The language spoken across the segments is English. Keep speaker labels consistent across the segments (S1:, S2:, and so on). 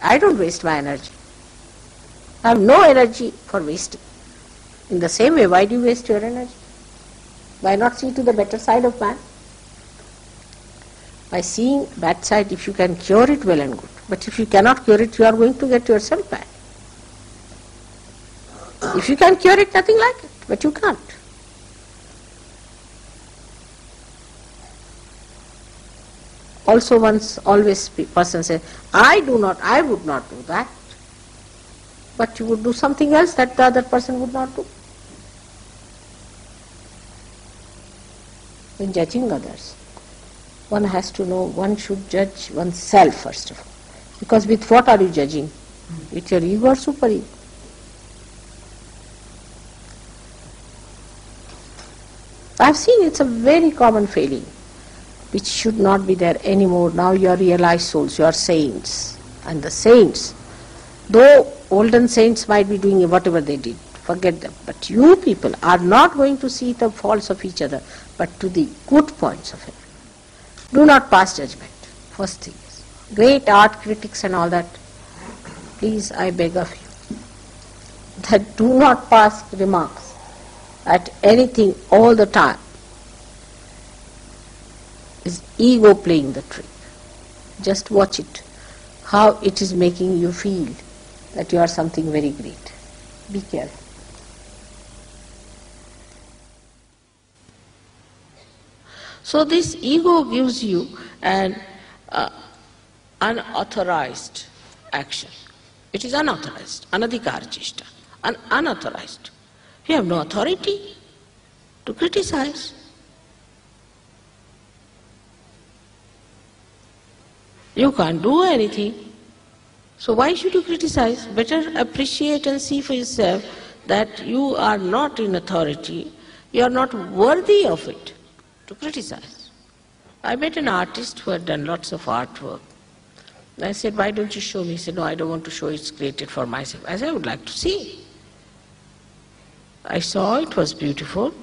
S1: I don't waste my energy. I have no energy for wasting. In the same way, why do you waste your energy? Why not see to the better side of man? By seeing bad side, if you can cure it, well and good. But if you cannot cure it, you are going to get yourself bad. If you can cure it, nothing like it, but you can't. Also always person says, I would not do that. But you would do something else that the other person would not do. In judging others, one has to know, one should judge oneself first of all. Because with what are you judging? With your ego or super ego? I have seen it's a very common failing, which should not be there anymore. Now you are realized souls, you are saints. And the saints, though olden saints might be doing whatever they did, forget them. But you people are not going to see the faults of each other, but to the good points of it. Do not pass judgment, first thing is. Great art critics and all that, please, I beg of you, that do not pass remarks at anything all the time. Is ego playing the trick. Just watch it, how it is making you feel that you are something very great. Be careful. So this ego gives you an unauthorized action. It is unauthorized, anadhikara cheshta, unauthorized. You have no authority to criticize. You can't do anything. So why should you criticize? Better appreciate and see for yourself that you are not in authority, you are not worthy of it to criticize. I met an artist who had done lots of artwork. I said, why don't you show me? He said, no, I don't want to show, it's created for myself. I said, I would like to see. I saw it was beautiful,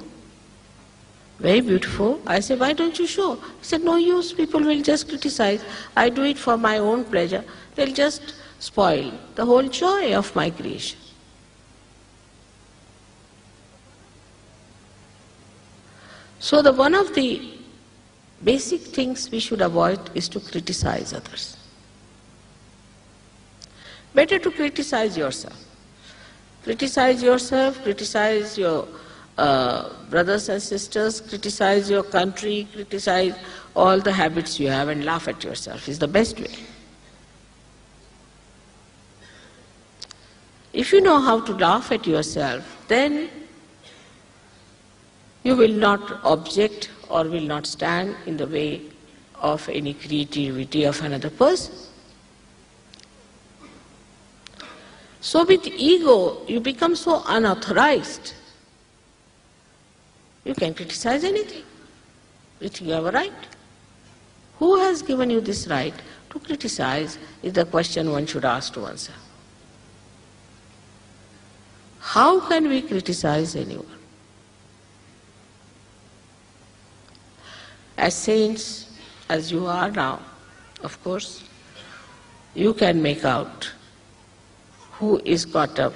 S1: very beautiful. I said, why don't you show? He said, no use, people will just criticize. I do it for my own pleasure. They'll just spoil the whole joy of my creation. So one of the basic things we should avoid is to criticize others. Better to criticize yourself. Criticize yourself, criticize your brothers and sisters, criticize your country, criticize all the habits you have and laugh at yourself is the best way. If you know how to laugh at yourself, then you will not object or will not stand in the way of any creativity of another person. So with ego, you become so unauthorized. You can criticize anything. You think you have a right. Who has given you this right to criticize is the question one should ask to oneself. How can we criticize anyone? As saints, as you are now, of course, you can make out who is caught up,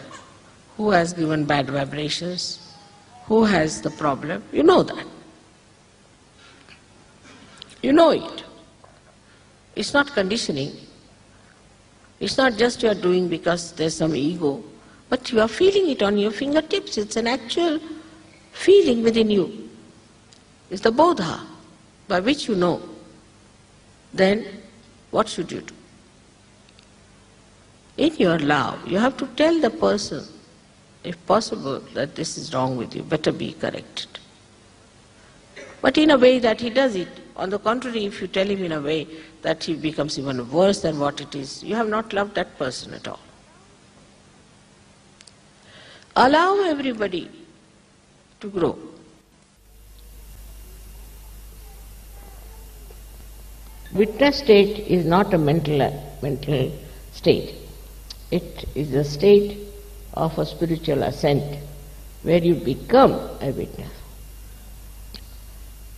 S1: who has given bad vibrations, who has the problem. You know that. You know it. It's not conditioning. It's not just you are doing because there's some ego, but you are feeling it on your fingertips. It's an actual feeling within you. It's the bodha by which you know. Then what should you do? In your love, you have to tell the person, if possible, that this is wrong with you, better be corrected. But in a way that he does it. On the contrary, if you tell him in a way that he becomes even worse than what it is, you have not loved that person at all. Allow everybody to grow. Witness state is not a mental state. It is a state of a spiritual ascent where you become a witness.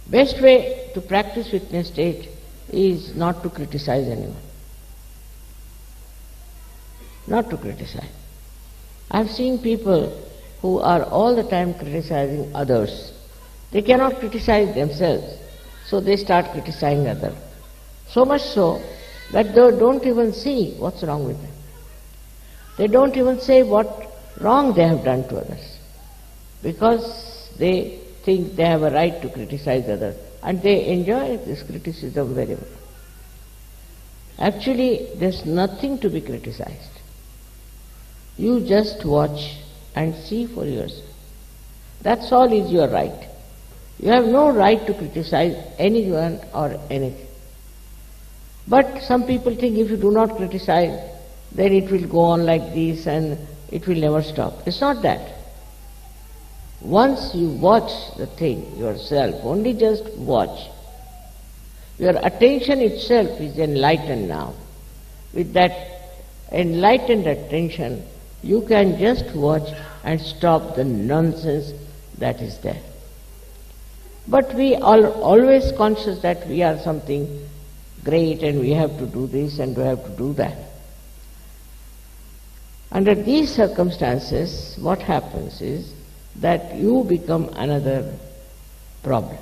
S1: Best way to practice witness state is not to criticize anyone. not to criticize. I've seen people who are all the time criticizing others. They cannot criticize themselves, so they start criticizing others. So much so that they don't even see what's wrong with them. They don't even say what wrong they have done to others, because they think they have a right to criticize others, and they enjoy this criticism very well. Actually, there's nothing to be criticized. You just watch and see for yourself. That's all is your right. You have no right to criticize anyone or anything. But some people think if you do not criticize, then it will go on like this and it will never stop. It's not that. Once you watch the thing yourself, only just watch, your attention itself is enlightened now. With that enlightened attention, you can just watch and stop the nonsense that is there. But we are always conscious that we are something great and we have to do this and we have to do that. Under these circumstances, what happens is that you become another problem.